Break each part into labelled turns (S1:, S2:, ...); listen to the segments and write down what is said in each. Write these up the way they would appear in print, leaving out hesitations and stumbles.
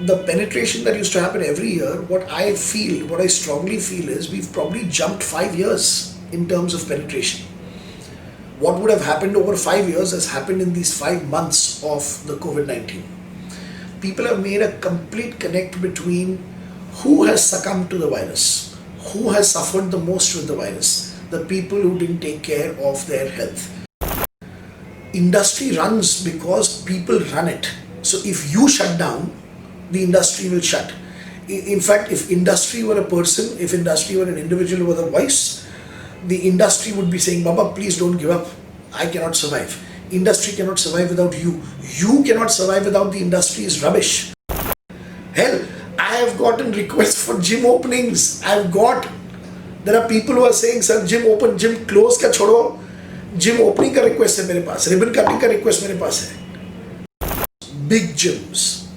S1: the penetration that used to happen every year, what I strongly feel is we've probably jumped 5 years in terms of penetration. What would have happened over 5 years has happened in these 5 months of the COVID-19. People have made a complete connect between who has succumbed to the virus, who has suffered the most with the virus, the people who didn't take care of their health. Industry runs because people run it. So if you shut down, the industry will shut. In fact, if industry were a person, if industry were an individual with a voice, the industry would be saying, Baba, please don't give up. I cannot survive. Industry cannot survive without you. You cannot survive without the industry is rubbish. Hell, I have gotten requests for gym openings. There are people who are saying, sir, gym open, gym close ka chodo. Gym opening ka request hai mere paas. Ribbon cutting ka request mere paas hai. Big gyms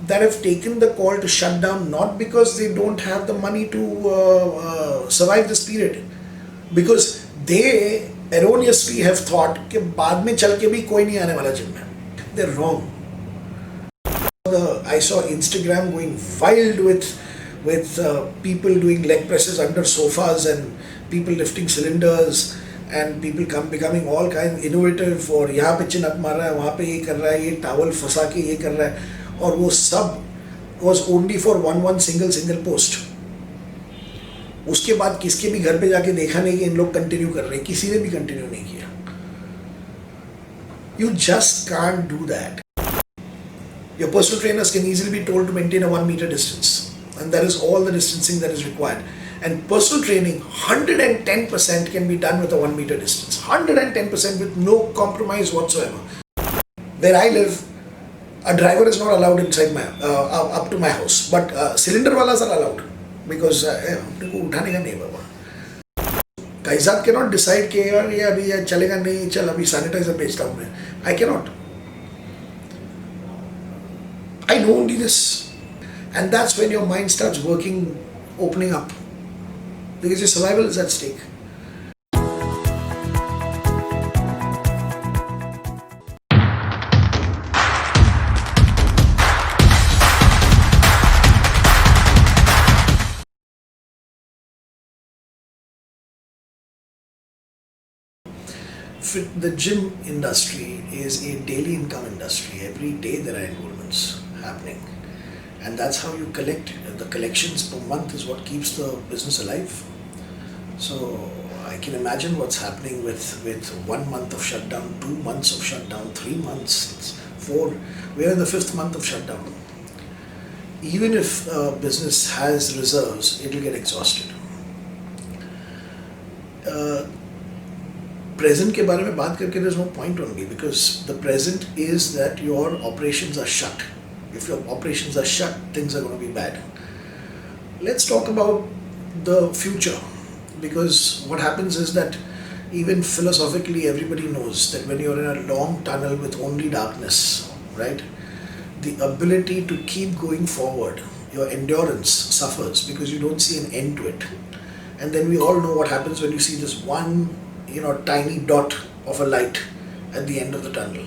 S1: that have taken the call to shut down, not because they don't have the money to survive this period, because they erroneously have thought कि बाद में चल के भी कोई नहीं आने वाला जिम में. They're wrong. I saw Instagram going wild with people doing leg presses under sofas and people lifting cylinders and people becoming all kind innovative. और यहाँ पे chin up मार रहा है, वहाँ पे ये कर रहा है, ये towel फंसा के ये कर रहा है, और वो सब was only for one single post. उसके बाद किसके भी घर पे जाके देखा नहीं कि इन लोग कंटिन्यू कर रहे हैं, किसी ने भी कंटिन्यू नहीं किया. You just can't do that. Your personal trainers can easily be told to maintain a 1 meter distance, and that is all the distancing that is required. And personal training, 110% can be done with a 1 meter distance. 110% with no compromise whatsoever. Where I live, a driver is not allowed inside my up to my house, but cylinder walas are allowed because उठाने का नहीं बाबा. Kaizzad cannot decide कि यार ये अभी ये चलेगा नहीं, चल अभी sanitizer बेचता हूँ मैं. I cannot. I know only this, and that's when your mind starts working, opening up, because your survival is at stake. The gym industry is a daily income industry. Every day there are enrollments happening, and that's how you collect. The collections per month is what keeps the business alive. So I can imagine what's happening with 1 month of shutdown, 2 months of shutdown, 3 months, 4. We're in the 5th month of shutdown. Even if business has reserves, it will get exhausted. Present के बारे में बात करके there's no point only, because the present is that your operations are shut. If your operations are shut, things are going to be bad. Let's talk about the future, because what happens is that even philosophically everybody knows that when you're in a long tunnel with only darkness, right, the ability to keep going forward, your endurance suffers because you don't see an end to it. And then we all know what happens when you see this one tiny dot of a light at the end of the tunnel.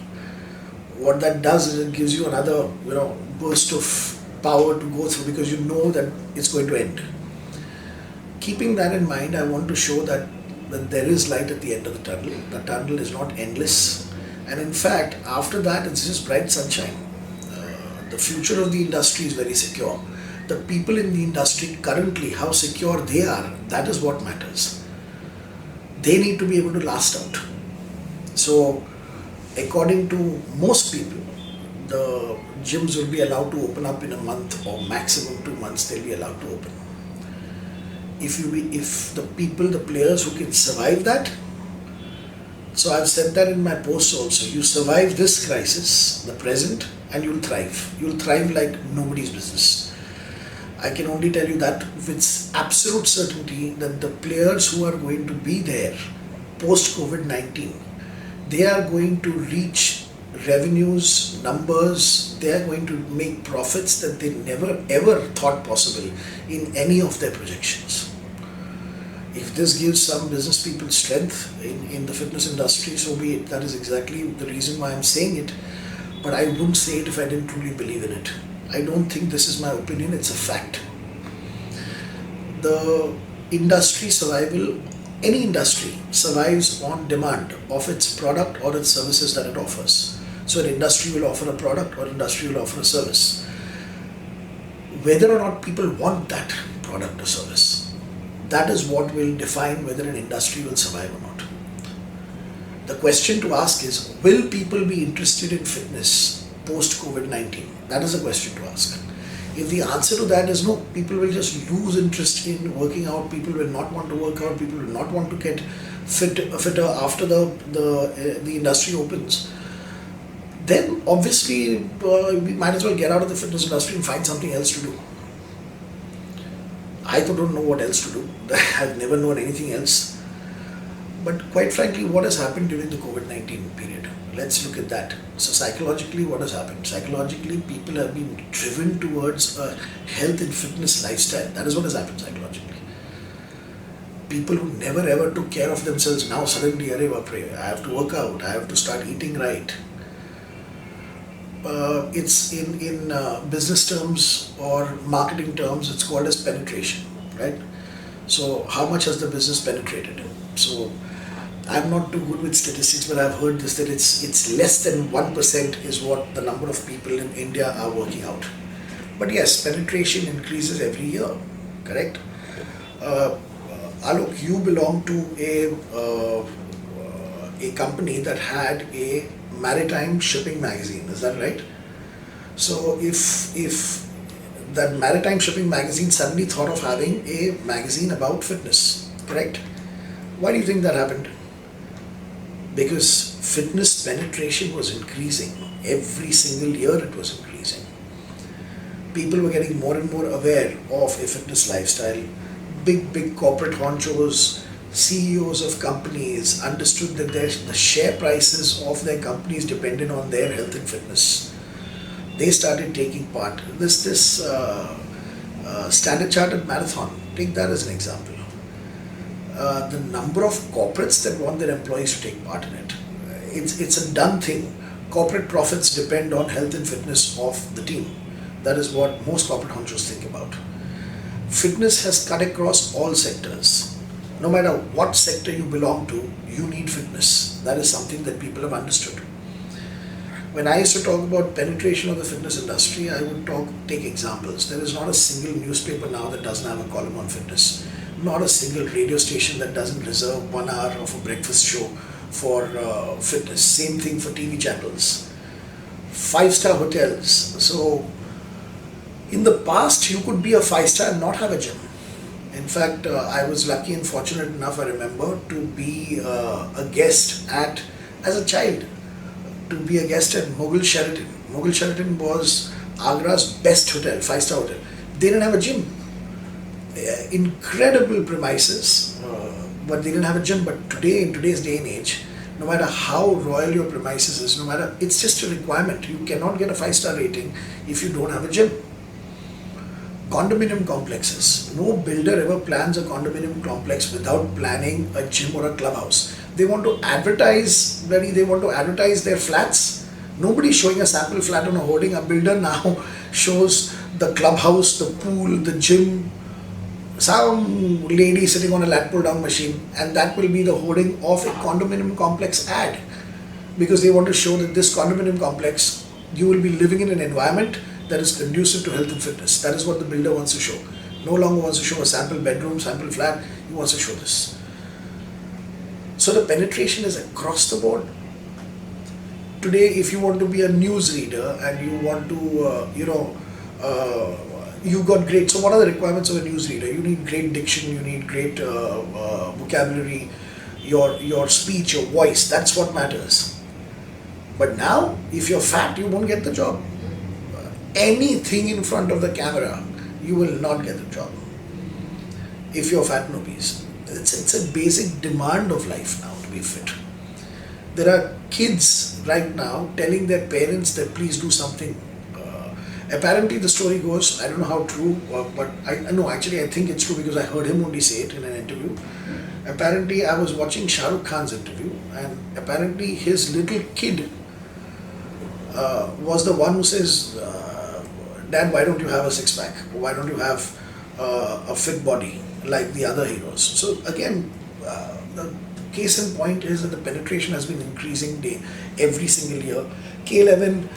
S1: What that does is it gives you another burst of power to go through, because you know that it's going to end. Keeping that in mind, I want to show that there is light at the end of the tunnel. The tunnel is not endless, and in fact after that it's just bright sunshine. The future of the industry is very secure. The people in the industry currently, how secure they are, that is what matters. They need to be able to last out. So according to most people, the gyms will be allowed to open up in a month, or maximum 2 months they'll be allowed to open. If the players who can survive that, so I've said that in my posts also, you survive this crisis, the present, and you'll thrive. You'll thrive like nobody's business. I can only tell you that with absolute certainty that the players who are going to be there post COVID-19, they are going to reach revenues, numbers, they are going to make profits that they never ever thought possible in any of their projections. If this gives some business people strength in the fitness industry, so be it. That is exactly the reason why I'm saying it. But I wouldn't say it if I didn't truly believe in it. I don't think this is my opinion, it's a fact. The industry survival, any industry survives on demand of its product or its services that it offers. So an industry will offer a product or industry will offer a service. Whether or not people want that product or service, that is what will define whether an industry will survive or not. The question to ask is, will people be interested in fitness post COVID-19? That is a question to ask. If the answer to that is no, people will just lose interest in working out, people will not want to work out, people will not want to get fitter after the industry opens, then obviously we might as well get out of the fitness industry and find something else to do. I don't know what else to do. I've never known anything else. But quite frankly, what has happened during the COVID-19 period? Let's look at that. So psychologically, what has happened? Psychologically, people have been driven towards a health and fitness lifestyle. That is what has happened psychologically. People who never ever took care of themselves now suddenly, I have to work out, I have to start eating right. It's in business terms or marketing terms, it's called as penetration, right? So how much has the business penetrated? So I'm not too good with statistics, but I've heard this, that it's less than 1% is what the number of people in India are working out. But yes, penetration increases every year, correct? Alok, you belong to a company that had a maritime shipping magazine, is that right? So if that maritime shipping magazine suddenly thought of having a magazine about fitness, correct? Why do you think that happened? Because fitness penetration was increasing. Every single year it was increasing. People were getting more and more aware of a fitness lifestyle. Big corporate honchos, CEOs of companies understood that the share prices of their companies depended on their health and fitness. They started taking part. This Standard Chartered Marathon, take that as an example. The number of corporates that want their employees to take part in it, it's a done thing. Corporate profits depend on health and fitness of the team. That is what most corporate honchos think about. Fitness has cut across all sectors. No matter what sector you belong to, you need fitness. That is something that people have understood. When I used to talk about penetration of the fitness industry, I would take examples. There is not a single newspaper now that doesn't have a column on fitness. Not a single radio station that doesn't reserve 1 hour of a breakfast show for fitness. Same thing for TV channels. 5-star hotels. So in the past, you could be a 5-star and not have a gym. In fact, I was lucky and fortunate enough, I remember, to be a guest as a child, to be a guest at Mughal Sheraton. Mughal Sheraton was Agra's best hotel, 5-star hotel. They didn't have a gym. Incredible premises, but they didn't have a gym. But today, in today's day and age, no matter how royal your premises is, it's just a requirement. You cannot get a 5-star rating if you don't have a gym. Condominium complexes. No builder ever plans a condominium complex without planning a gym or a clubhouse. They want to advertise their flats. Nobody's showing a sample flat on a hoarding. A builder now shows the clubhouse, the pool, the gym, some lady sitting on a lat pull down machine, and that will be the hoarding of a condominium complex ad, because they want to show that this condominium complex, you will be living in an environment that is conducive to health and fitness. That is what the builder wants to show. No longer wants to show a sample bedroom, sample flat. He wants to show this. So the penetration is across the board. Today, if you want to be a news reader and you want to, you got great. So what are the requirements of a news reader? You need great diction. You need great vocabulary. Your speech, your voice. That's what matters. But now, if you're fat, you won't get the job. Anything in front of the camera, you will not get the job. If you're fat and obese, it's a basic demand of life now to be fit. There are kids right now telling their parents that please do something. Apparently the story goes, I don't know how true, but I think it's true because I heard him only say it in an interview. Apparently I was watching Shah Rukh Khan's interview, and apparently his little kid was the one who says, Dad, why don't you have a six pack? Why don't you have a fit body like the other heroes? So again, the case in point is that the penetration has been increasing every single year. K11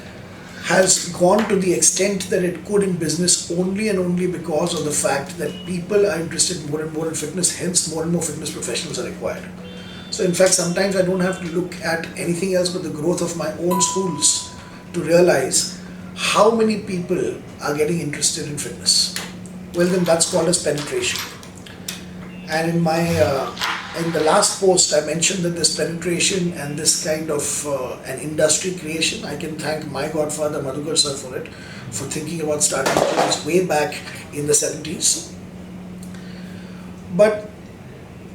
S1: has gone to the extent that it could in business only and only because of the fact that people are interested more and more in fitness, hence more and more fitness professionals are required. So in fact, sometimes I don't have to look at anything else but the growth of my own schools to realize how many people are getting interested in fitness. Well, then that's called as penetration. And in the last post, I mentioned that this penetration and this kind of an industry creation, I can thank my godfather Madhukar sir for it, for thinking about starting gyms way back in the 70s. But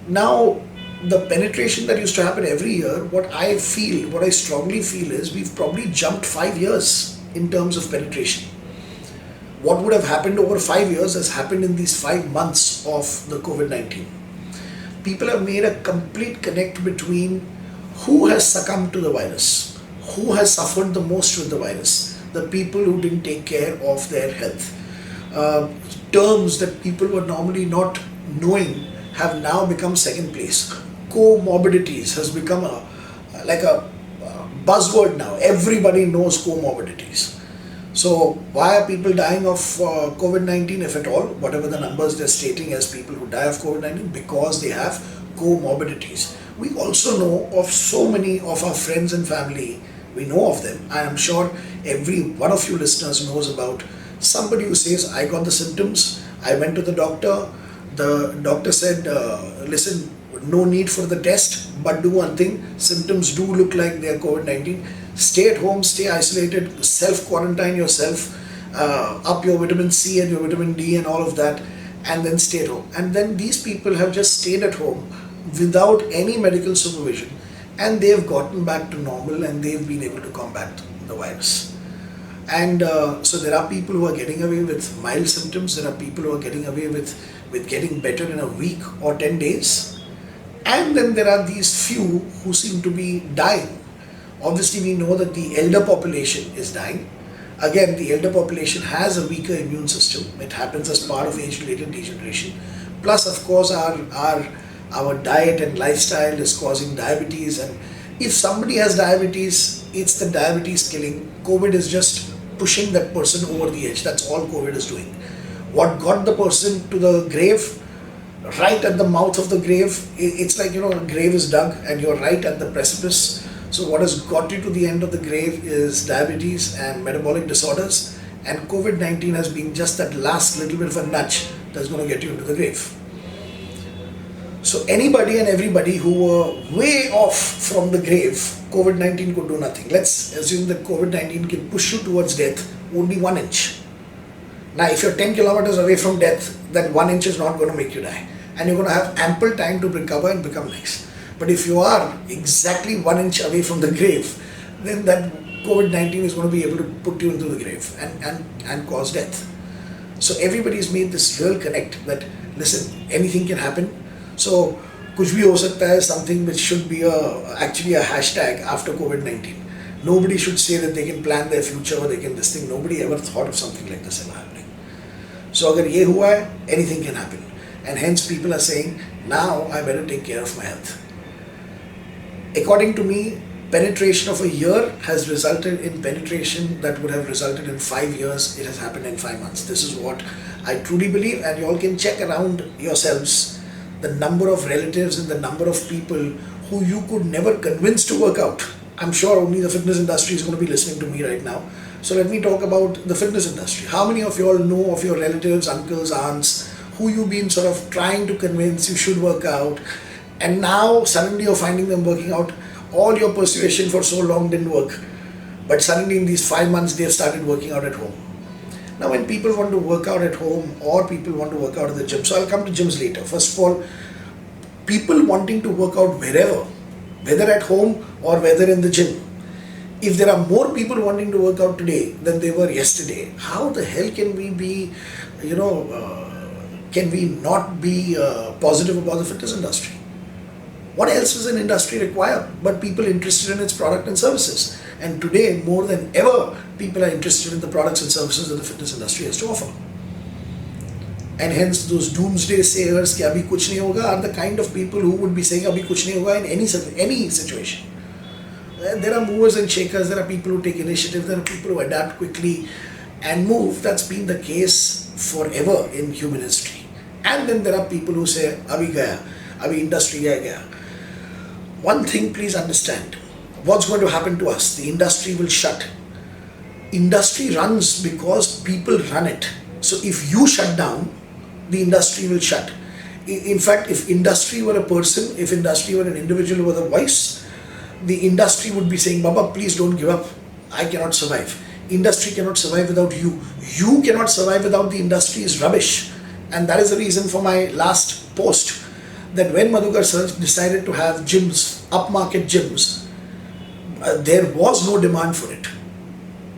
S1: now, the penetration that used to happen every year, what I strongly feel is we've probably jumped 5 years in terms of penetration. What would have happened over 5 years has happened in these 5 months of the COVID-19. People have made a complete connect between who has succumbed to the virus, who has suffered the most with the virus, the people who didn't take care of their health. Terms that people were normally not knowing have now become second place. Comorbidities has become like a buzzword now. Everybody knows comorbidities. So why are people dying of COVID-19, if at all? Whatever the numbers they're stating as people who die of COVID-19, because they have comorbidities. We also know of so many of our friends and family. We know of them. I am sure every one of you listeners knows about somebody who says, I got the symptoms, I went to the doctor said, listen, no need for the test, but do one thing, symptoms do look like they are COVID-19. Stay at home, stay isolated, self-quarantine yourself, up your vitamin C and your vitamin D and all of that, and then stay at home. And then these people have just stayed at home without any medical supervision, and they've gotten back to normal and they've been able to combat the virus. And so there are people who are getting away with mild symptoms, there are people who are getting away with getting better in a week or 10 days. And then there are these few who seem to be dying. Obviously, we know that the elder population is dying. Again, the elder population has a weaker immune system. It happens as part of age-related degeneration. Plus, of course, our diet and lifestyle is causing diabetes. And if somebody has diabetes, it's the diabetes killing. COVID is just pushing that person over the edge. That's all COVID is doing. What got the person to the grave? Right at the mouth of the grave, it's like, a grave is dug and you're right at the precipice. So what has got you to the end of the grave is diabetes and metabolic disorders, and COVID-19 has been just that last little bit of a nudge that's going to get you into the grave. So anybody and everybody who were way off from the grave, COVID-19 could do nothing. Let's assume that COVID-19 can push you towards death only 1 inch. Now, if you're 10 kilometers away from death, then 1 inch is not going to make you die. And you're going to have ample time to recover and become nice. But if you are exactly 1 inch away from the grave, then that COVID-19 is going to be able to put you into the grave and cause death. So everybody's made this real connect that, listen, anything can happen. So, kuch bhi ho sakta hai, something which should be actually a hashtag after COVID-19. Nobody should say that they can plan their future or they can this thing. Nobody ever thought of something like this ever happening. So agar ye hua hai, anything can happen. And hence people are saying, now I better take care of my health. According to me, penetration of a year has resulted in penetration that would have resulted in 5 years. It has happened in 5 months. This is what I truly believe, and you all can check around yourselves the number of relatives and the number of people who you could never convince to work out. I'm sure only the fitness industry is going to be listening to me right now. So let me talk about the fitness industry. How many of you all know of your relatives, uncles, aunts, who you've been sort of trying to convince you should work out, and now suddenly you're finding them working out? All your persuasion for so long didn't work, but suddenly in these 5 months they've started working out at home. Now when people want to work out at home or people want to work out at the gym, so I'll come to gyms later. First of all, people wanting to work out wherever, whether at home or whether in the gym. If there are more people wanting to work out today than they were yesterday, how the hell can we be, can we not be positive about the fitness industry? What else does an industry require but people interested in its product and services? And today, more than ever, people are interested in the products and services that the fitness industry has to offer. And hence those doomsday sayers कि अभी कुछ नहीं होगा are the kind of people who would be saying अभी कुछ नहीं होगा in any situation. There are movers and shakers, there are people who take initiative, there are people who adapt quickly and move. That's been the case forever in human history. And then there are people who say abhi gaya, abhi industry gaya. One thing please understand, what's going to happen to us? The industry will shut. Industry runs because people run it. So if you shut down, the industry will shut. In fact, if industry were a person, if industry were an individual with a voice, the industry would be saying, Baba, please don't give up. I cannot survive. Industry cannot survive without you. You cannot survive without the industry is rubbish. And that is the reason for my last post, that when Madhukar sir decided to have gyms, upmarket gyms, there was no demand for it.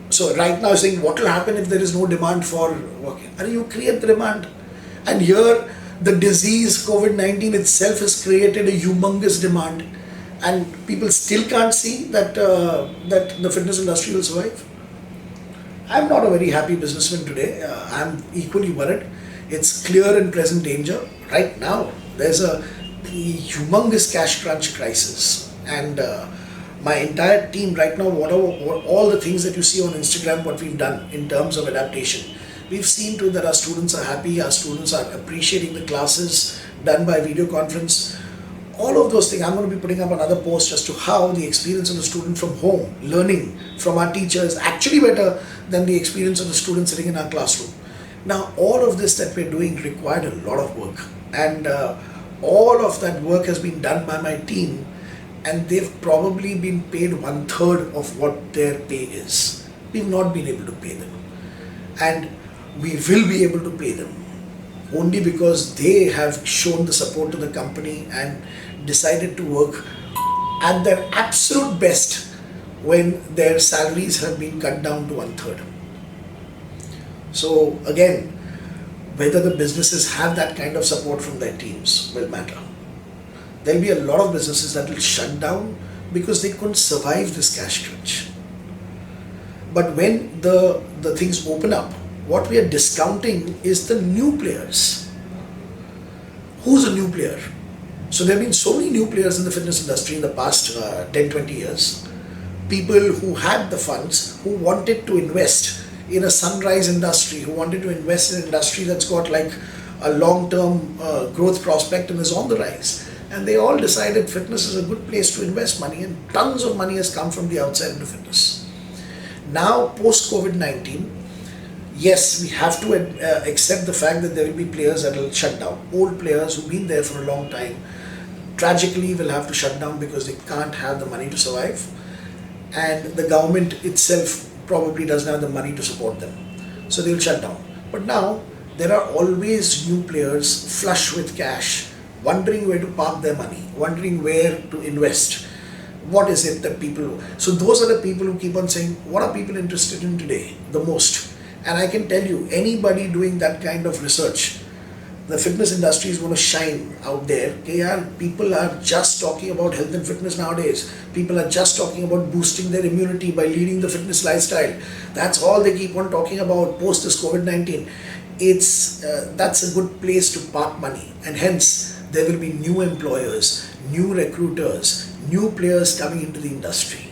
S1: So right now saying, what will happen if there is no demand for working? And you create the demand. And here the disease COVID-19 itself has created a humongous demand. And people still can't see that that the fitness industry will survive. I'm not a very happy businessman today. I'm equally worried. It's clear and present danger. Right now, there's a humongous cash crunch crisis. And my entire team right now, all the things that you see on Instagram, what we've done in terms of adaptation, we've seen to that our students are happy, our students are appreciating the classes done by video conference. All of those things, I'm going to be putting up another post as to how the experience of the student from home, learning from our teacher is actually better than the experience of the student sitting in our classroom. Now, all of this that we're doing required a lot of work. And all of that work has been done by my team, and they've probably been paid 1/3 of what their pay is. We've not been able to pay them. And we will be able to pay them only because they have shown the support to the company and decided to work at their absolute best when their salaries have been cut down to 1/3. So again, whether the businesses have that kind of support from their teams will matter. There'll be a lot of businesses that will shut down because they couldn't survive this cash crunch. But when the things open up, what we are discounting is the new players. Who's a new player? So there have been so many new players in the fitness industry in the past 10-20 years. People who had the funds, who wanted to invest in a sunrise industry, who wanted to invest in an industry that's got like a long-term growth prospect and is on the rise. And they all decided fitness is a good place to invest money, and tons of money has come from the outside into fitness. Now, post-COVID-19, yes, we have to accept the fact that there will be players that will shut down. Old players who've been there for a long time, tragically will have to shut down because they can't have the money to survive. And the government itself probably doesn't have the money to support them. So they'll shut down. But now, there are always new players flush with cash, wondering where to park their money, wondering where to invest. What is it that people... So those are the people who keep on saying, what are people interested in today the most? And I can tell you, anybody doing that kind of research, the fitness industry is going to shine out there. People are just talking about health and fitness nowadays. People are just talking about boosting their immunity by leading the fitness lifestyle. That's all they keep on talking about post this COVID-19. That's a good place to park money, and hence there will be new employers, new recruiters, new players coming into the industry.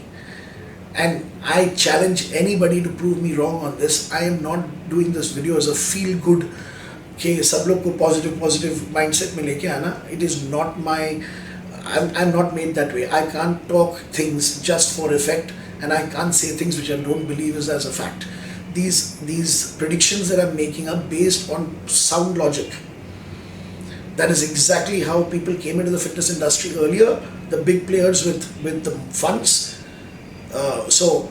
S1: And I challenge anybody to prove me wrong on this. I am not doing this video as a feel-good कि सब लोग को positive mindset में लेके आना. It is not my... I'm not made that way. I can't talk things just for effect, and I can't say things which I don't believe is as a fact. These predictions that I'm making are based on sound logic. That is exactly how people came into the fitness industry earlier, the big players with the funds. So,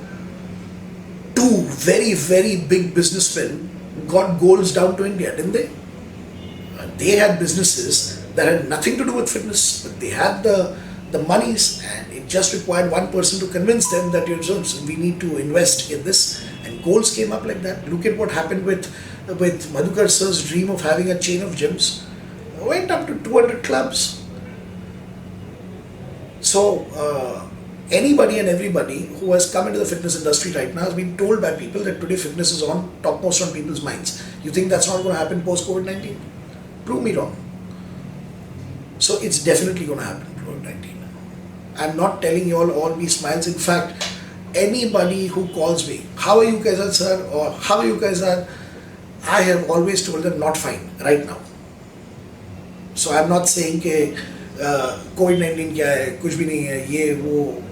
S1: two very, very big businessmen got goals down to India, didn't they? They had businesses that had nothing to do with fitness, but they had the monies, and it just required one person to convince them that we need to invest in this, and goals came up like that. Look at what happened with Madhukar sir's dream of having a chain of gyms. Went up to 200 clubs. So Anybody and everybody who has come into the fitness industry right now has been told by people that today fitness is on topmost on people's minds. You think that's not going to happen post COVID-19? Prove me wrong. So it's definitely going to happen COVID-19. I'm not telling you all be smiles. In fact, anybody who calls me, how are you Kaizzad sir, or how are you Kaizzad, I have always told them not fine right now. So I'm not saying कि COVID-19 क्या है, कुछ भी नहीं है, ये वो.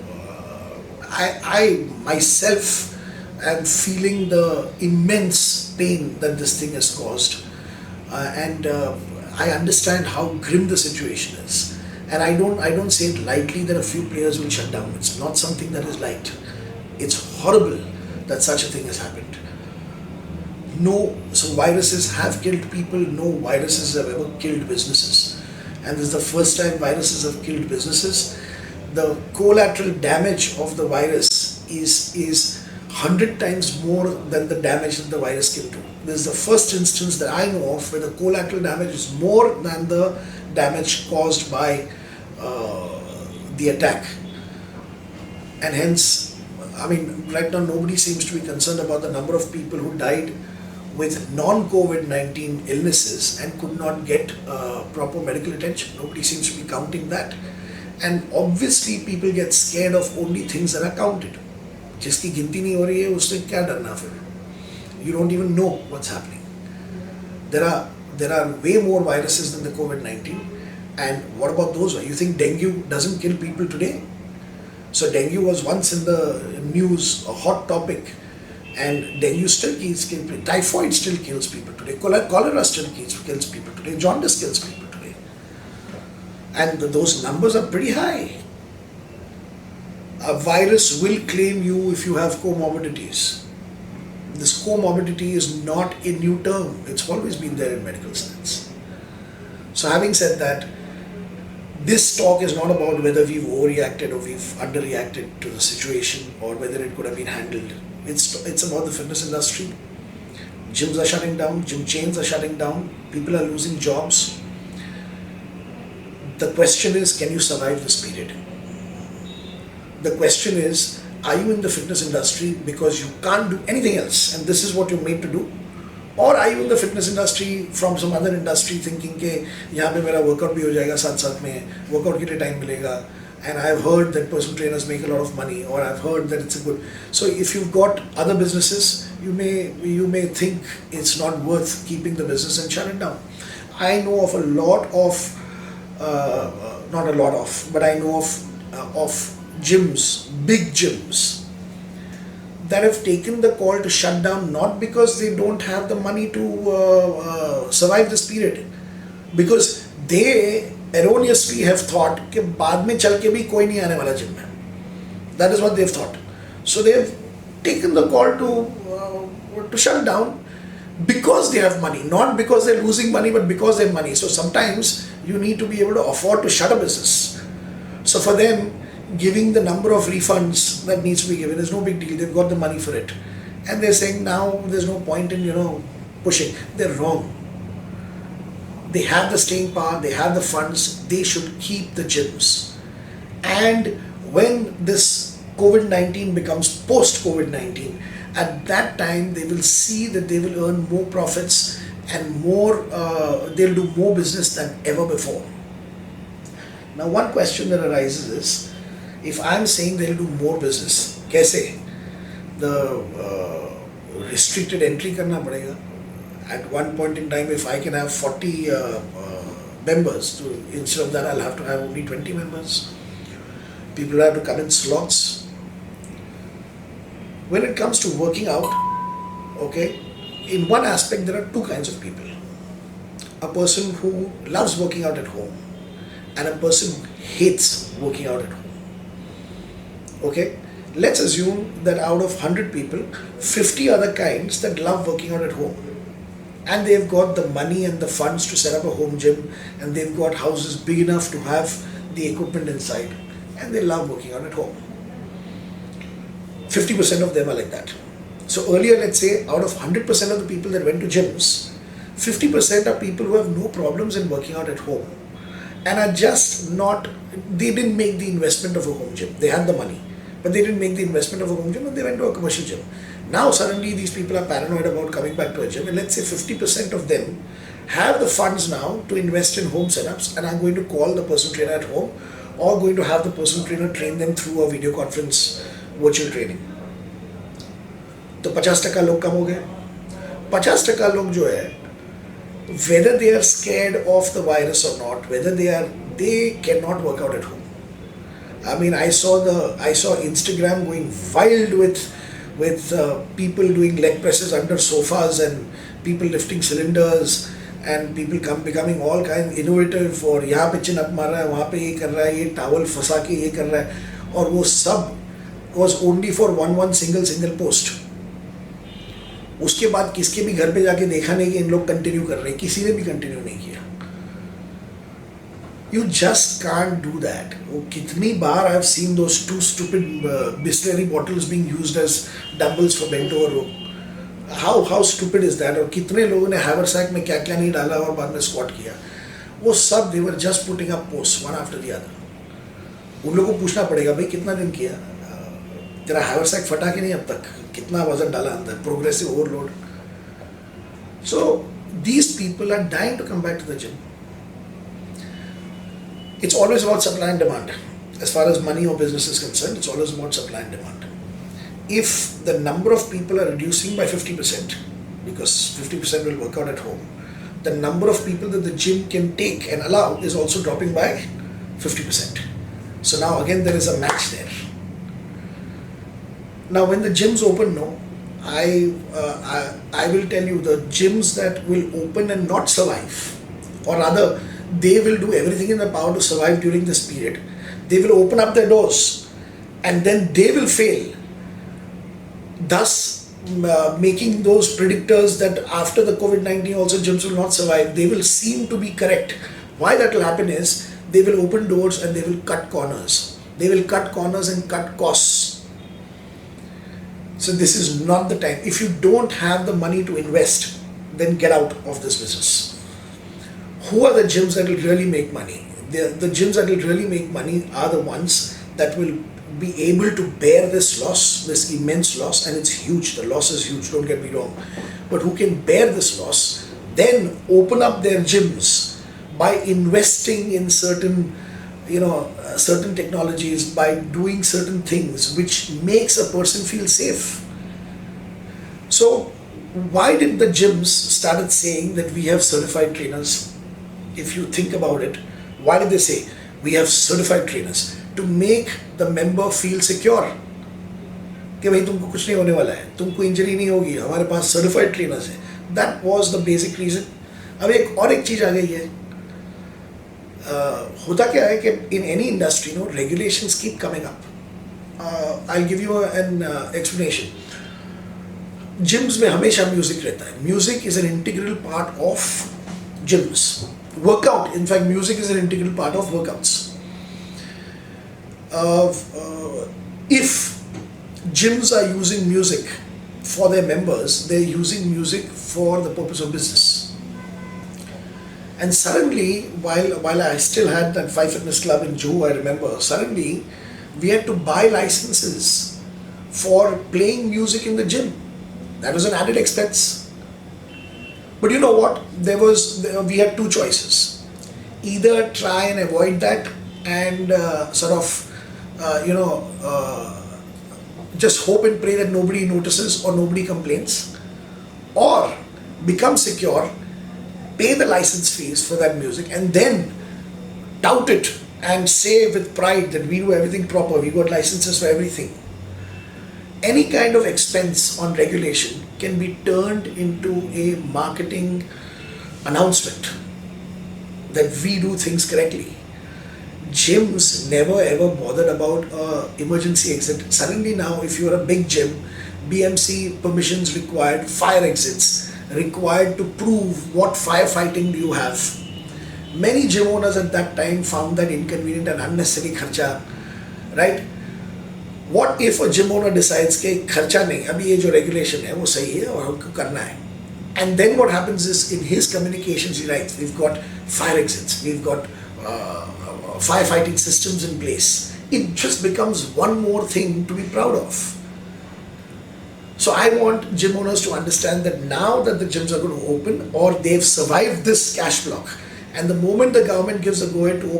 S1: I myself am feeling the immense pain that this thing has caused, and I understand how grim the situation is. And I don't say it lightly that a few players will shut down. It's not something that is light. It's horrible that such a thing has happened. No, so viruses have killed people. No viruses have ever killed businesses. And this is the first time viruses have killed businesses. The collateral damage of the virus is 100 times more than the damage that the virus can do. This is the first instance that I know of where the collateral damage is more than the damage caused by the attack. And hence, I mean, right now nobody seems to be concerned about the number of people who died with non-COVID-19 illnesses and could not get proper medical attention. Nobody seems to be counting that. And obviously people get scared of only things that are counted. जिसकी गिनती नहीं हो रही है उससे क्या डरना फिर? You don't even know what's happening. There are way more viruses than the COVID-19. And what about those? You think dengue doesn't kill people today? So dengue was once in the news, a hot topic, and dengue still kills people. Typhoid still kills people today. Cholera still kills people today. Jaundice kills people today. And those numbers are pretty high. A virus will claim you if you have comorbidities. This comorbidity is not a new term. It's always been there in medical science. So having said that, this talk is not about whether we've overreacted or we've underreacted to the situation or whether it could have been handled. It's about the fitness industry. Gyms are shutting down, gym chains are shutting down, people are losing jobs. The question is, can you survive this period? The question is, are you in the fitness industry because you can't do anything else and this is what you're made to do? Or are you in the fitness industry from some other industry thinking कि यहाँ पे मेरा workout भी हो जाएगा साथ में, workout के लिए time मिलेगा, and I've heard that personal trainers make a lot of money, or I've heard that it's a good. So if you've got other businesses, you may think it's not worth keeping the business and shut it down. I know of a lot of, not a lot of, but I know of gyms, big gyms, that have taken the call to shut down not because they don't have the money to survive this period, because they erroneously have thought कि बाद में चल के भी कोई नहीं आने वाला जिम में. That is what they've thought. So they have taken the call to shut down because they have money, not because they're losing money, but because they have money. So sometimes you need to be able to afford to shut a business. So for them, giving the number of refunds that needs to be given is no big deal. They've got the money for it, and they're saying now there's no point in pushing. They're wrong. They have the staying power, they have the funds, they should keep the gyms. And when this COVID-19 becomes post-COVID-19, at that time they will see that they will earn more profits and they'll do more business than ever before. Now one question that arises is, if I'm saying they'll do more business, kaise? The restricted entry karna padega. At one point in time, if I can have 40 members, instead of that I'll have to have only 20 members. People have to come in slots. When it comes to working out, okay, in one aspect there are two kinds of people. A person who loves working out at home and a person who hates working out at home. Okay, let's assume that out of 100 people, 50 are the kinds that love working out at home. And they've got the money and the funds to set up a home gym, and they've got houses big enough to have the equipment inside, and they love working out at home. 50% of them are like that. So earlier, let's say out of 100% of the people that went to gyms, 50% are people who have no problems in working out at home and are just not, they didn't make the investment of a home gym. They had the money. but they didn't make the investment of a home gym and they went to a commercial gym. Now suddenly these people are paranoid about coming back to a gym, and let's say 50% of them have the funds now to invest in home setups and are going to call the personal trainer at home or going to have the personal trainer train them through a video conference virtual training. तो 50% लोग कम हो गए. 50% लोग जो है, whether they are scared of the virus or not, whether they cannot work out at home. I mean, I saw Instagram going wild with people doing leg presses under sofas and people lifting cylinders and people becoming all kind innovative. और यहाँ पे chin up मार रहा है, वहाँ पे ये कर रहा है, ये towel फंसा के ये कर रहा है, और वो सब was only for one single post. उसके बाद किसके भी घर पे जाके देखा नहीं कि इन लोग कंटिन्यू कर रहे हैं, किसी ने भी कंटिन्यू नहीं किया. You just can't do that. वो कितनी बार I've seen those two stupid Bisleri bottles being used as dumbbells for bent over row. How stupid is that? और कितने लोगों ने haversack में क्या क्या नहीं डाला और बाद में squat किया. वो सब they were just putting up posts one after the other. उन लोगों को पूछना पड़ेगा भाई कितना दिन किया, तेरा haversack फटा कि नहीं अब तक, कितना वजन डाला अंदर, progressive overload. So these people are dying to come back to the gym. It's always about supply and demand. As far as money or business is concerned, it's always about supply and demand. If the number of people are reducing by 50%, because 50% will work out at home, the number of people that the gym can take and allow is also dropping by 50%. So now again there is a match there. Now when the gyms open, I will tell you, the gyms that will open and not survive, or rather they will do everything in their power to survive during this period. They will open up their doors and then they will fail, thus making those predictors that after the COVID-19 also gyms will not survive, they will seem to be correct. Why that will happen is they will open doors and they will cut corners. They will cut corners and cut costs. So this is not the time. If you don't have the money to invest, then get out of this business. Who are the gyms that will really make money? The gyms that will really make money are the ones that will be able to bear this loss, this immense loss, and it's huge. The loss is huge, don't get me wrong. But who can bear this loss, then open up their gyms by investing in certain technologies, by doing certain things which makes a person feel safe. So why did the gyms started saying that we have certified trainers? If you think about it, why did they say we have certified trainers? To make the member feel secure कि भाई तुमको कुछ नहीं होने वाला है, तुमको injury नहीं होगी, हमारे पास सर्टिफाइड ट्रेनर्स है. That was the basic reason. अब एक चीज आ गई है. होता क्या है कि in any industry regulations keep coming up. I give you an explanation. Gyms में हमेशा म्यूजिक रहता है. Music is an integral part of gyms. Workout, in fact, music is an integral part of workouts. If gyms are using music for their members, they're using music for the purpose of business. And suddenly, while I still had that 5 Fitness Club in Juhu, I remember, suddenly we had to buy licenses for playing music in the gym. That was an added expense. But you know what? We had two choices. Either try and avoid that and just hope and pray that nobody notices or nobody complains, or become secure, pay the license fees for that music, and then tout it and say with pride that we do everything proper, we got licenses for everything. Any kind of expense on regulation can be turned into a marketing announcement that we do things correctly. Gyms never ever bothered about emergency exit. Suddenly now, if you're a big gym, BMC permissions required, fire exits required to prove what firefighting do you have. Many gym owners at that time found that inconvenient and unnecessary kharcha, right? What if a gym owner decides कि खर्चा नहीं, अभी ये जो regulation है वो सही है और हमको करना है, and then what happens is in his communications he writes, we've got fire exits, we've got firefighting systems in place, it just becomes one more thing to be proud of. So I want gym owners to understand that now that the gyms are going to open, or they've survived this cash block, and the moment the government gives a go ahead to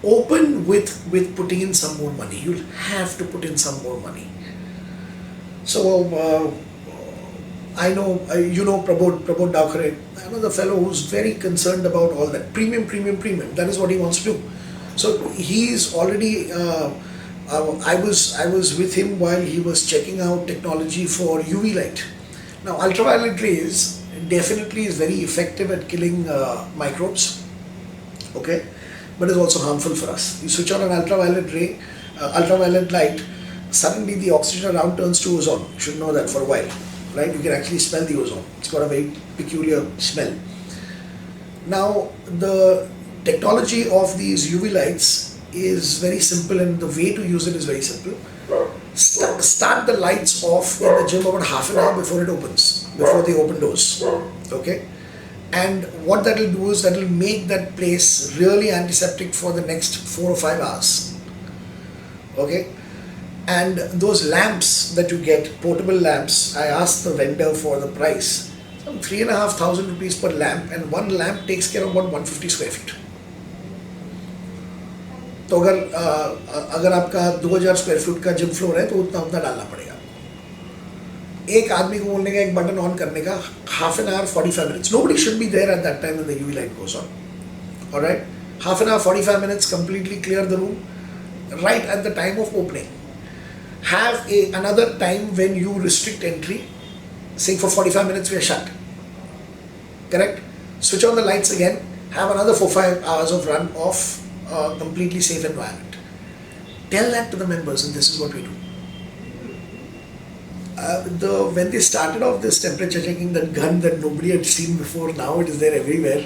S1: open with putting in some more money. You'll have to put in some more money. So I know, you know Prabodh Dawkare, another fellow who's very concerned about all that. Premium. That is what he wants to do. So he's already, I was with him while he was checking out technology for UV light. Now ultraviolet rays definitely is very effective at killing microbes, okay, but is also harmful for us. You switch on an ultraviolet ray, ultraviolet light, suddenly the oxygen around turns to ozone. You should know that for a while, right? You can actually smell the ozone. It's got a very peculiar smell. Now the technology of these UV lights is very simple, and the way to use it is very simple. Start the lights off in the gym about half an hour before it opens, before the open doors, okay? And what that will do is that will make that place really antiseptic for the next 4 or 5 hours, okay? And those lamps that you get, portable lamps, I asked the vendor for the price, some 3,500 rupees per lamp, and one lamp takes care of about 150 square feet. तो अगर आपका 2000 square feet का gym floor है तो उतना डालना पड़ेगा. एक आदमी को बोलने का, एक बटन ऑन करने का, half an hour 45 minutes. Nobody should be there at that time when the UV light goes on. Alright, half an hour 45 minutes, completely clear the room right at the time of opening. Have another time when you restrict entry, saying for 45 minutes we are shut, correct? Switch on the lights again, have another 4-5 hours of run of completely safe environment. Tell that to the members, and this is what we do. When they started off this temperature checking, that gun that nobody had seen before, now it is there everywhere,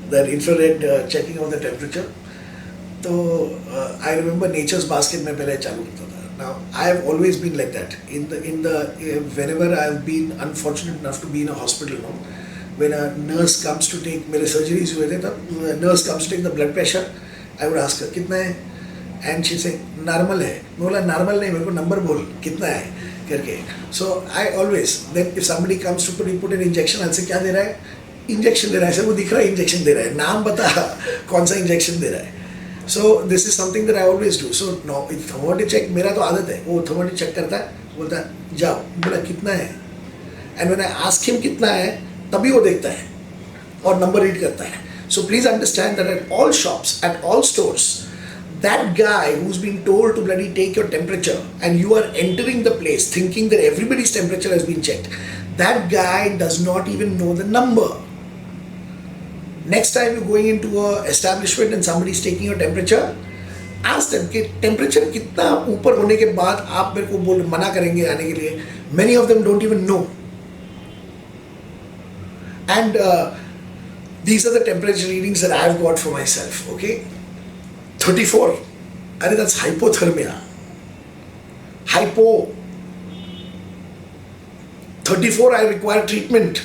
S1: that infrared checking of the temperature. So I remember Nature's Basket mein pehle chalu hota tha. Now I have always been like that. Whenever I have been unfortunate enough to be in a hospital, when a nurse comes to take, mere surgeries hue the, a nurse comes to take the blood pressure, I would ask her, कितना है? And she say, normal है. मैं बोला normal नहीं, मेरे को number बोल, कितना है? करके. So I always, then if somebody comes to put an injection, I'll say, क्या दे रहा है? Injection दे रहा है. सर वो दिख रहा है injection दे रहा है. नाम बता, कौन सा injection दे रहा है? So this is something that I always do. So no, thermometer check मेरा तो आदत है. वो thermometer check करता है, बोलता है, जाओ, बोला कितना है? And when I ask him कितना है, तभी वो देखता है और number read करता है. So please understand that at all shops, at all stores, that guy who's been told to bloody take your temperature and you are entering the place thinking that everybody's temperature has been checked, that guy does not even know the number. Next time you're going into a establishment and somebody's taking your temperature, ask them कि temperature कितना ऊपर होने के बाद आप मेरे को बोल मना करेंगे आने के लिए. Many of them don't even know. And these are the temperature readings that I've got for myself, okay? 34, that's hypothermia. Hypo. 34, I require treatment.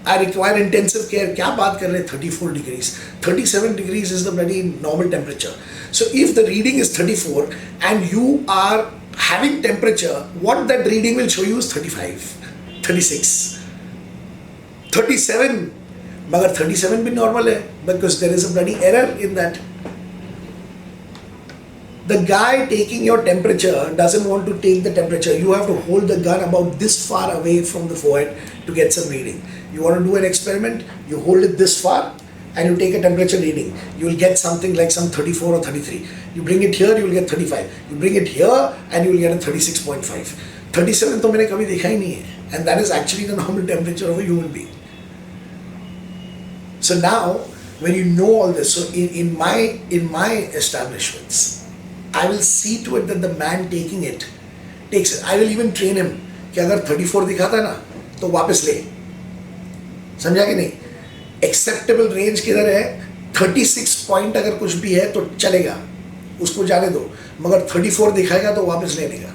S1: I require intensive care. क्या बात कर रहे हैं 34 degrees? 37 degrees is the bloody normal temperature. So if the reading is 34 and you are having temperature, what that reading will show you is 35, 36, 37. मगर 37 भी normal है, because there is a bloody error in that. The guy taking your temperature doesn't want to take the temperature. You have to hold the gun about this far away from the forehead to get some reading. You want to do an experiment, you hold it this far and you take a temperature reading. You will get something like some 34 or 33. You bring it here, you will get 35. You bring it here and you will get a 36.5. 37 तो मैंने कभी देखा ही नहीं है. And that is actually the normal temperature of a human being. So now, when you know all this, so in my establishments, I will see to it that the man taking it takes it. I will even train him कि अगर 34 दिखाता है ना तो वापस ले. समझा कि नहीं? Acceptable range किधर है? 36 point अगर कुछ भी है तो चलेगा, उसको जाने दो. मगर 34 दिखाएगा तो वापस लेने का.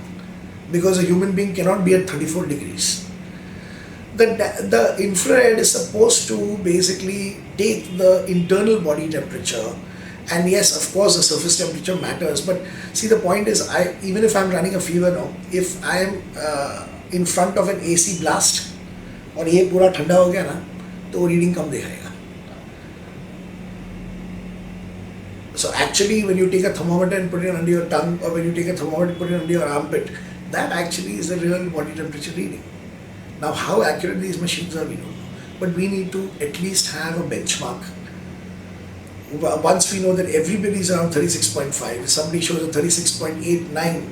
S1: Because a human being cannot be at 34 degrees. The infrared is supposed to basically take the internal body temperature And yes, of course, the surface temperature matters. But see, the point is, even if I'm running a fever now, if I am in front of an AC blast और ये पूरा ठंडा हो गया ना, तो वो reading कम दिखाएगा. So actually, when you take a thermometer and put it under your tongue, or when you take a thermometer and put it under your armpit, that actually is the real body temperature reading. Now, how accurate these machines are, we don't know. But we need to at least have a benchmark. Once we know that everybody is around 36.5, if somebody shows a 36.89,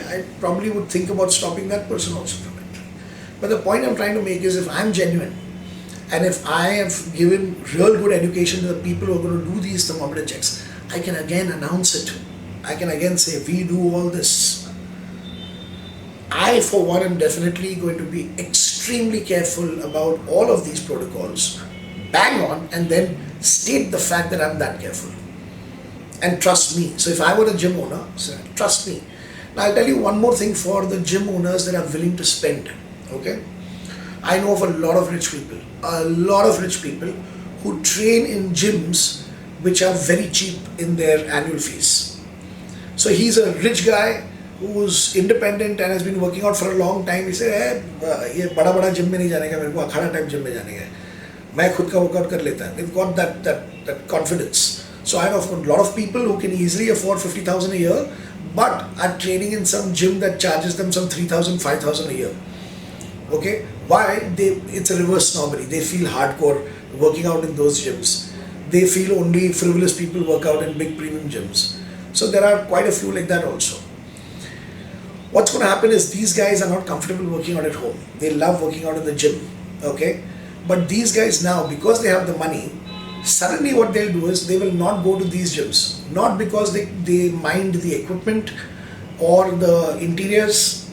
S1: I probably would think about stopping that person also from it. But the point I'm trying to make is, if I'm genuine, and if I have given real good education to the people who are going to do these thermometer checks, I can again announce it. I can again say, we do all this. I, for one, am definitely going to be extremely careful about all of these protocols, bang on, and then state the fact that I'm that careful. And trust me. So if I were a gym owner, trust me. Now I'll tell you one more thing for the gym owners that are willing to spend. Okay? I know of a lot of rich people who train in gyms which are very cheap in their annual fees. So he's a rich guy who's independent and has been working out for a long time. He said, ये बड़ा gym में नहीं जाने का, मेरे को अखाड़ा type gym में जाने का है. मैं खुद का workout कर लेता. They've got that confidence. So I know of a lot of people who can easily afford 50,000 a year, but are training in some gym that charges them some 3,000, 5,000 a year. Okay? Why? It's a reverse snobbery. They feel hardcore working out in those gyms. They feel only frivolous people work out in big premium gyms. So there are quite a few like that also. What's going to happen is, these guys are not comfortable working out at home. They love working out in the gym. Okay? But these guys now, because they have the money, suddenly what they'll do is, they will not go to these gyms. Not because they mind the equipment or the interiors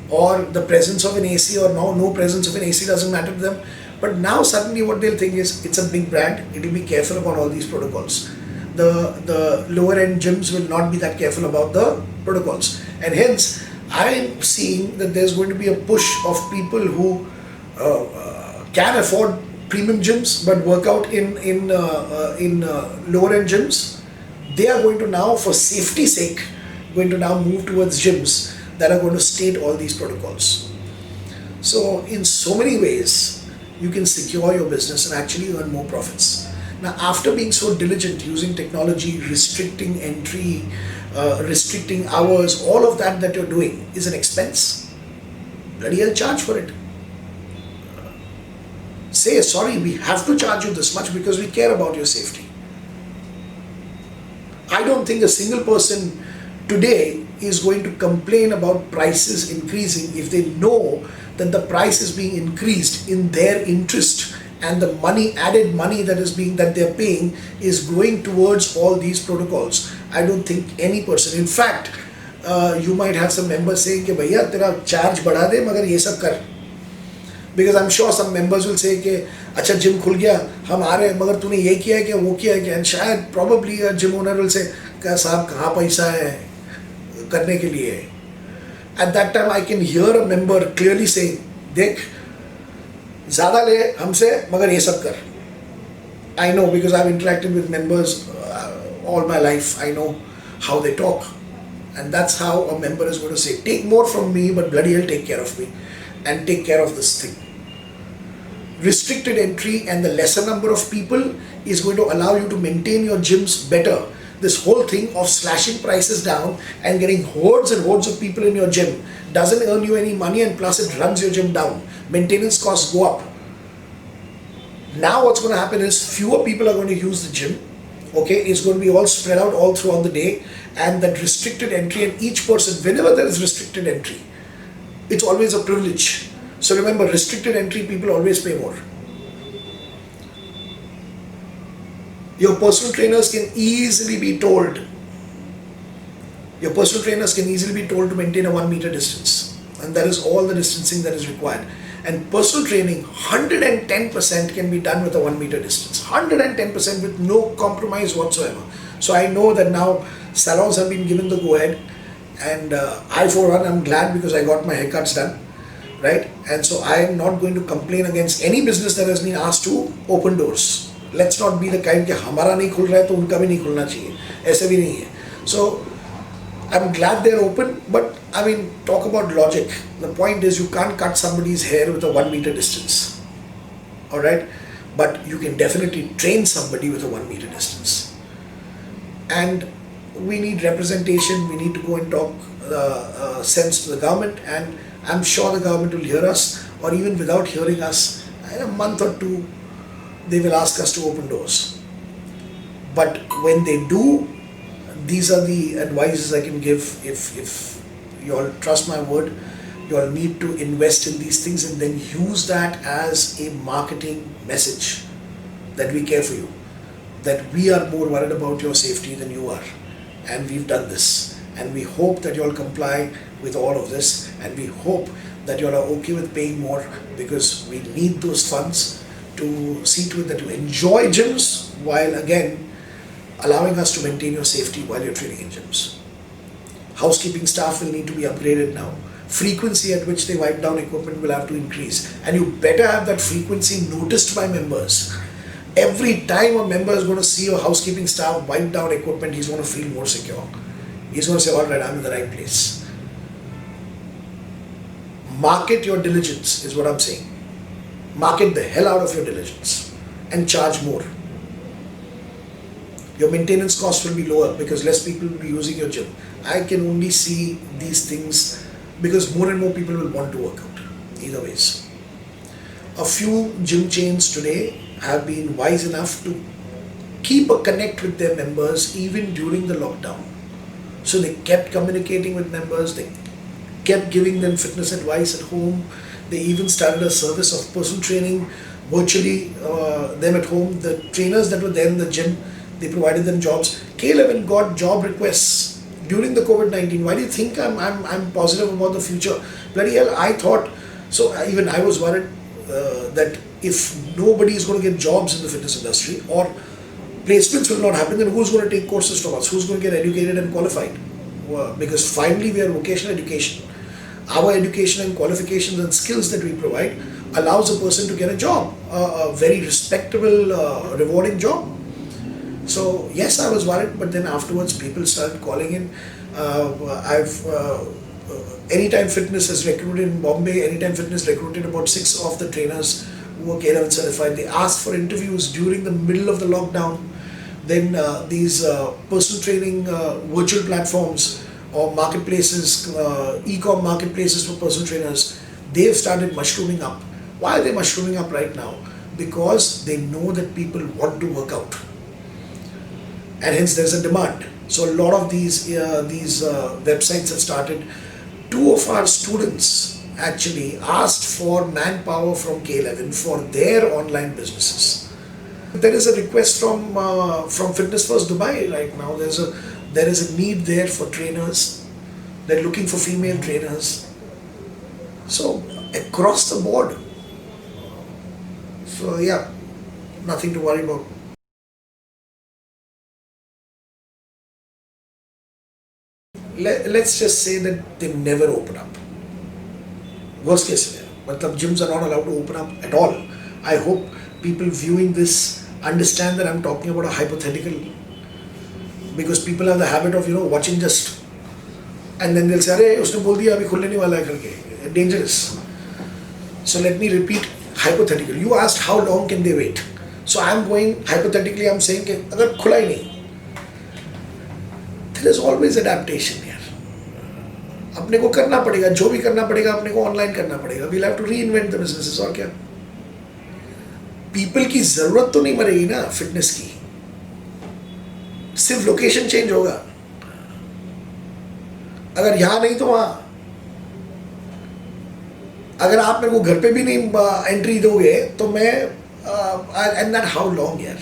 S1: or the presence of an AC, or no presence of an AC doesn't matter to them. But now suddenly what they'll think is, it's a big brand, it will be careful about all these protocols. The lower end gyms will not be that careful about the protocols. And hence, I'm seeing that there's going to be a push of people who can afford premium gyms but work out in lower end gyms. They are going to now, for safety's sake, going to now move towards gyms that are going to state all these protocols. So in so many ways, you can secure your business and actually earn more profits. Now, after being so diligent, using technology, restricting entry, restricting hours, all of that you're doing is an expense. Bloody hell, charge for it. Say, sorry, we have to charge you this much because we care about your safety. I don't think a single person today is going to complain about prices increasing if they know that the price is being increased in their interest, and the added money that they're paying is going towards all these protocols. I don't think any person, in fact, you might have some members saying कि भैया तेरा charge बढ़ा दे मगर ये सब कर. Because I'm sure some members will say कि अच्छा जिम खुल गया, हम आ रहे हैं, मगर तूने ये किया है क्या, वो किया है क्या. And शायद probably a gym owner will say क्या साहब कहाँ पैसा है करने के लिए. At that time I can hear a member clearly saying, देख ज़्यादा ले हमसे मगर ये सब कर. I know, because I've interacted with members all my life. I know how they talk, and that's how a member is going to say, take more from me but bloody hell take care of me and take care of this thing. Restricted entry and the lesser number of people is going to allow you to maintain your gyms better. This whole thing of slashing prices down and getting hordes and hordes of people in your gym doesn't earn you any money, and plus it runs your gym down. Maintenance costs go up. Now what's going to happen is, fewer people are going to use the gym. Okay, it's going to be all spread out all throughout the day, and that restricted entry, and each person, whenever there is restricted entry, it's always a privilege. So remember, restricted entry people always pay more. Your personal trainers can easily be told to maintain a 1 meter distance, and that is all the distancing that is required. And personal training, 110% can be done with a 1 meter distance, 110% with no compromise whatsoever. So I know that now salons have been given the go ahead, and I for one am glad, because I got my haircuts done, right? And so I am not going to complain against any business that has been asked to open doors. Let's not be the kind कि हमारा नहीं खुल रहा है तो उनका भी नहीं खुलना चाहिए, ऐसे भी नहीं है. So I'm glad they're open, but I mean, talk about logic. The point is, you can't cut somebody's hair with a 1 meter distance. Alright? But you can definitely train somebody with a 1 meter distance. And we need representation, we need to go and talk sense to the government, and I'm sure the government will hear us, or even without hearing us, in a month or two, they will ask us to open doors. But when they do, these are the advices I can give. If you all trust my word, you all need to invest in these things and then use that as a marketing message that we care for you, that we are more worried about your safety than you are, and we've done this, and we hope that you all comply with all of this, and we hope that you all are okay with paying more, because we need those funds to see to it that you enjoy gyms while again allowing us to maintain your safety while you're training in gyms. Housekeeping staff will need to be upgraded now. Frequency at which they wipe down equipment will have to increase, and you better have that frequency noticed by members. Every time a member is going to see a housekeeping staff wipe down equipment, he's going to feel more secure. He's going to say, alright, I'm in the right place. Market your diligence is what I'm saying. Market the hell out of your diligence and charge more. Your maintenance cost will be lower because less people will be using your gym. I can only see these things because more and more people will want to work out. Either ways. A few gym chains today have been wise enough to keep a connect with their members even during the lockdown. So they kept communicating with members, they kept giving them fitness advice at home. They even started a service of personal training virtually, them at home. The trainers that were there in the gym, they provided them jobs. K11 got job requests during the COVID-19. Why do you think I'm positive about the future? Bloody hell, I thought, so even I was worried that if nobody is going to get jobs in the fitness industry, or placements will not happen, then who's going to take courses from us? Who's going to get educated and qualified? Because finally we are vocational education. Our education and qualifications and skills that we provide allows a person to get a job, a very respectable, rewarding job. So yes, I was worried, but then afterwards people started calling in. Anytime Fitness has recruited in Bombay, Anytime Fitness recruited about 6 of the trainers who were K11 certified. They asked for interviews during the middle of the lockdown. Then these personal training virtual platforms or marketplaces, e-com marketplaces for personal trainers, they've started mushrooming up. Why are they mushrooming up right now? Because they know that people want to work out, and hence there's a demand. So a lot of these websites have started. 2 of our students actually asked for manpower from K11 for their online businesses. There is a request from Fitness First Dubai right now. There is a need there for trainers. They're looking for female trainers. So across the board. So yeah, nothing to worry about. Let's just say that they never open up. Worst case scenario. But the gyms are not allowed to open up at all. I hope people viewing this understand that I'm talking about a hypothetical, because people have the habit of watching just, and then they'll say, "Arey, उसने बोल दिया अभी खुलने नहीं वाला है करके." Dangerous. So let me repeat, hypothetical. You asked how long can they wait. So I'm going hypothetically. I'm saying कि अगर खुला ही नहीं, there is always adaptation here. अपने को करना पड़ेगा, जो भी करना पड़ेगा अपने को ऑनलाइन करना पड़ेगा. We'll have to reinvent the businesses. और क्या? People की जरूरत तो नहीं मरेगी ना फिटनेस की, सिर्फ लोकेशन चेंज होगा. अगर यहाँ नहीं तो वहाँ. अगर आप मेरे को घर पे भी नहीं एंट्री दोगे तो मैं and then how long यार?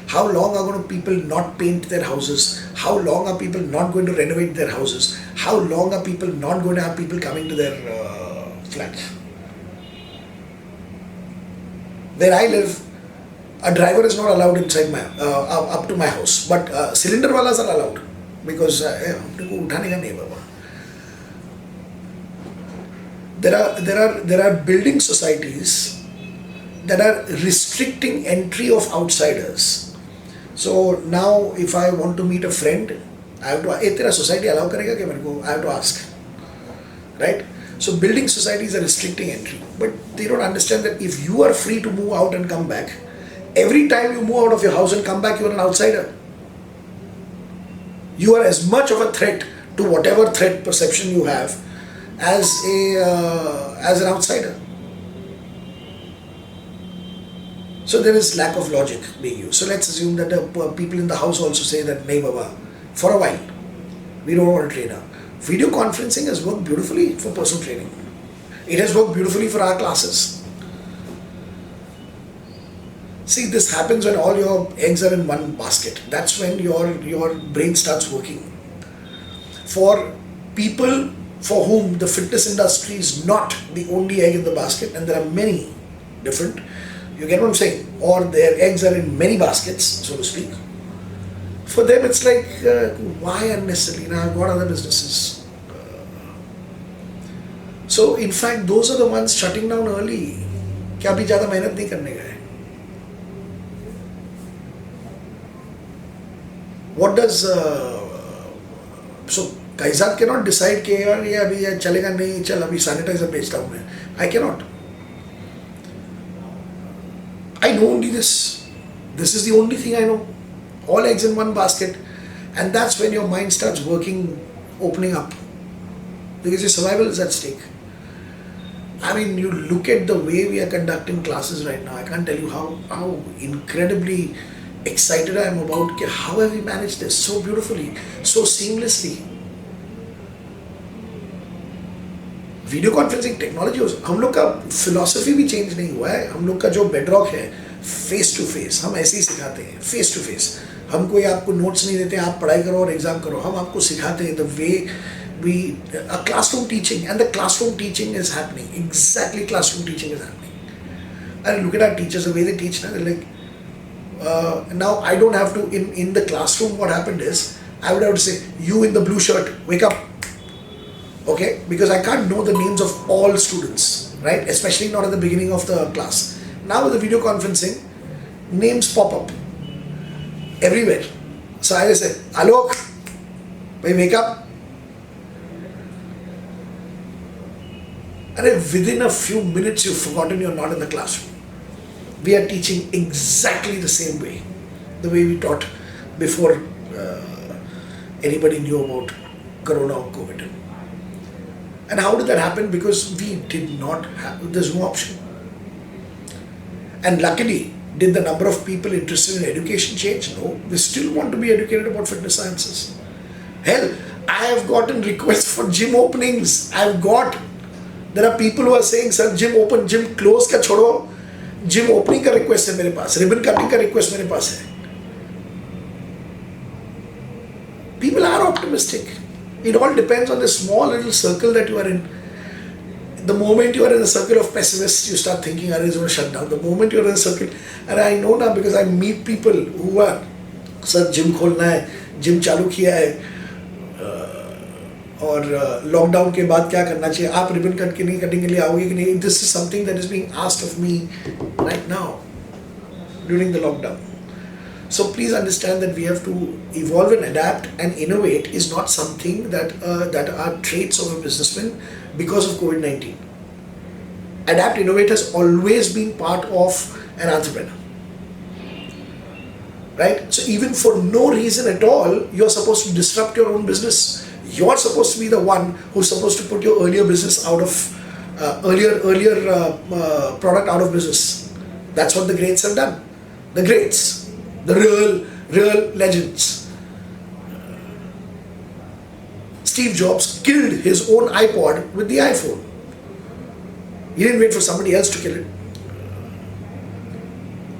S1: How long are going to people not paint their houses? How long are people not going to renovate their houses? How long are people not going to have people coming to their flats? Where I live, a driver is not allowed inside my up to my house, but cylinder walas are allowed because हमने को उठाने का नहीं बाबा. There are building societies that are restricting entry of outsiders. So now if I want to meet a friend, I have to, tera society allow karega kya mere ko? I have to ask, right? So building societies are restricting entry, but they don't understand that if you are free to move out and come back, every time you move out of your house and come back, you are an outsider. You are as much of a threat to whatever threat perception you have as an outsider. So there is lack of logic being used. So let's assume that the people in the house also say that, "Nahi baba, for a while, we don't want a trainer." Video conferencing has worked beautifully for personal training. It has worked beautifully for our classes. See, this happens when all your eggs are in one basket. That's when your brain starts working. For people for whom the fitness industry is not the only egg in the basket, and there are many different, you get what I'm saying, or their eggs are in many baskets, so to speak. For them it's like, why unnecessarily? Now I've got other businesses. So in fact, those are the ones shutting down early. क्या अभी ज़्यादा मेहनत नहीं करने गए? What does so Kaizzad cannot decide कि यार ये अभी ये चलेगा नहीं, चल अभी सैनिटाइजर बेचता हूँ मैं. I cannot. I know only this. This is the only thing I know. All eggs in one basket, and that's when your mind starts working, opening up, because your survival is at stake. I mean, you look at the way we are conducting classes right now. I can't tell you how incredibly excited I am about how have we managed this so beautifully, so seamlessly. Video conferencing technology हो, हम लोग का philosophy भी change नहीं हुआ है. हम लोग का जो बेडरॉक है फेस टू फेस, हम ऐसे ही सिखाते हैं फेस टू फेस. हम कोई आपको नोट्स नहीं देते, आप पढ़ाई करो और एग्जाम करो. हम आपको सिखाते हैं the way we classroom teaching, and the classroom teaching is happening. Exactly, classroom teaching is happening. And look at our teachers, the way they teach now. They're like, now I don't have to, in the classroom what happened is, I would have to say, you in the blue shirt, wake up. Okay, because I can't know the names of all students, right? Especially not at the beginning of the class. Now with the video conferencing, names pop up everywhere. So I just say, Alok, wake up. And if within a few minutes you've forgotten you're not in the classroom. We are teaching exactly the same way, the way we taught before anybody knew about Corona or COVID. And how did that happen? Because we did not have, there's no option. And luckily, did the number of people interested in education change? No, we still want to be educated about fitness sciences. Hell, I have gotten requests for gym openings. There are people who are saying, sir, gym open, gym close ka chodo. Gym opening ka request hai mere paas. Ribbon cutting ka request mere paas hai. People are optimistic. It all depends on the small little circle that you are in. The moment you are in a circle of pessimists, you start thinking, it's going to shut down. The moment you are in a circle, and I know now because I meet people who are, sir, gym kholna hai, gym चालू किया है, और lockdown के बाद क्या करना चाहिए, आप रिबन कट के नहीं कटिंग के लिए आओगे कि नहीं. This is something that is being asked of me right now during the lockdown. So please understand that we have to evolve and adapt and innovate is not something that are traits of a businessman because of COVID-19. Adapt, innovate has always been part of an entrepreneur. Right? So even for no reason at all, you're supposed to disrupt your own business. You're supposed to be the one who's supposed to put your earlier business out of, product out of business. That's what the greats have done. The greats. The real legends. Steve Jobs killed his own iPod with the iPhone. He didn't wait for somebody else to kill it.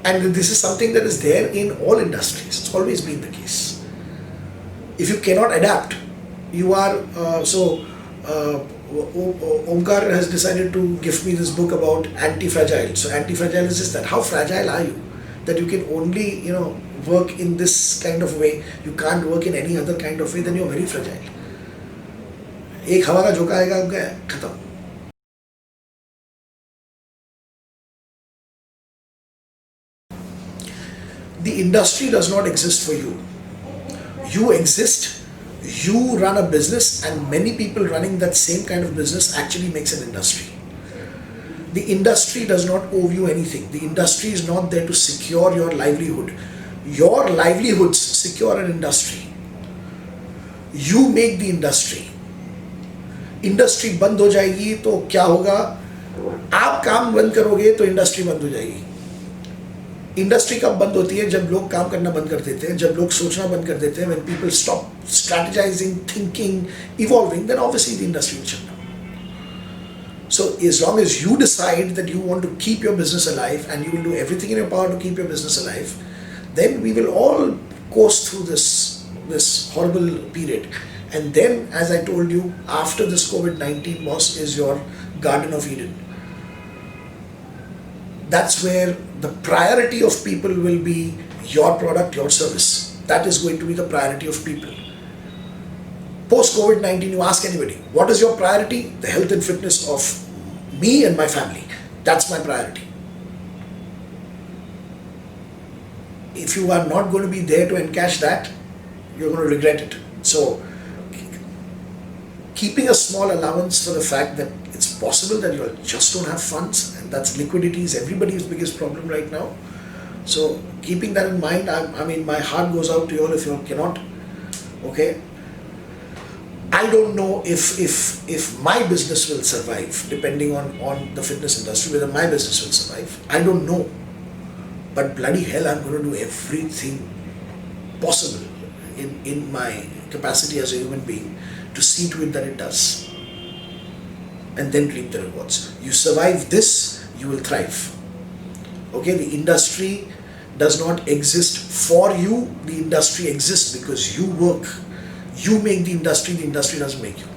S1: And this is something that is there in all industries. It's always been the case. If you cannot adapt, you are, Omkar has decided to give me this book about anti-fragile. So anti-fragile is just that. How fragile are you? That you can only, work in this kind of way. You can't work in any other kind of way, then you're very fragile. एक हवा का झोंका आएगा, खत्म. The industry does not exist for you. You exist, you run a business, and many people running that same kind of business actually makes an industry. The industry does not owe you anything. The industry is not there to secure your livelihood. Your livelihoods secure an industry. You make the industry. Industry बंद हो जाएगी तो क्या होगा? आप काम बंद करोगे तो इंडस्ट्री बंद हो जाएगी. इंडस्ट्री कब बंद होती है? जब लोग काम करना बंद कर देते हैं, जब लोग सोचना बंद कर देते हैं. When people stop strategizing, thinking, evolving, then obviously the industry will shut down. So as long as you decide that you want to keep your business alive and you will do everything in your power to keep your business alive, then we will all coast through this horrible period. And then, as I told you, after this COVID-19 boss is your Garden of Eden. That's where the priority of people will be your product, your service. That is going to be the priority of people. Post COVID-19, you ask anybody, what is your priority? The health and fitness of me and my family. That's my priority. If you are not going to be there to encash that, you're going to regret it. So, keeping a small allowance for the fact that it's possible that you just don't have funds, and that's liquidity is everybody's biggest problem right now. So keeping that in mind, I mean, my heart goes out to you all if you cannot. Okay. I don't know if my business will survive, depending on the fitness industry, whether my business will survive. I don't know. But bloody hell, I'm going to do everything possible in my capacity as a human being to see to it that it does, and then reap the rewards. You survive this, you will thrive. Okay, the industry does not exist for you. The industry exists because you work. You make the industry doesn't make you.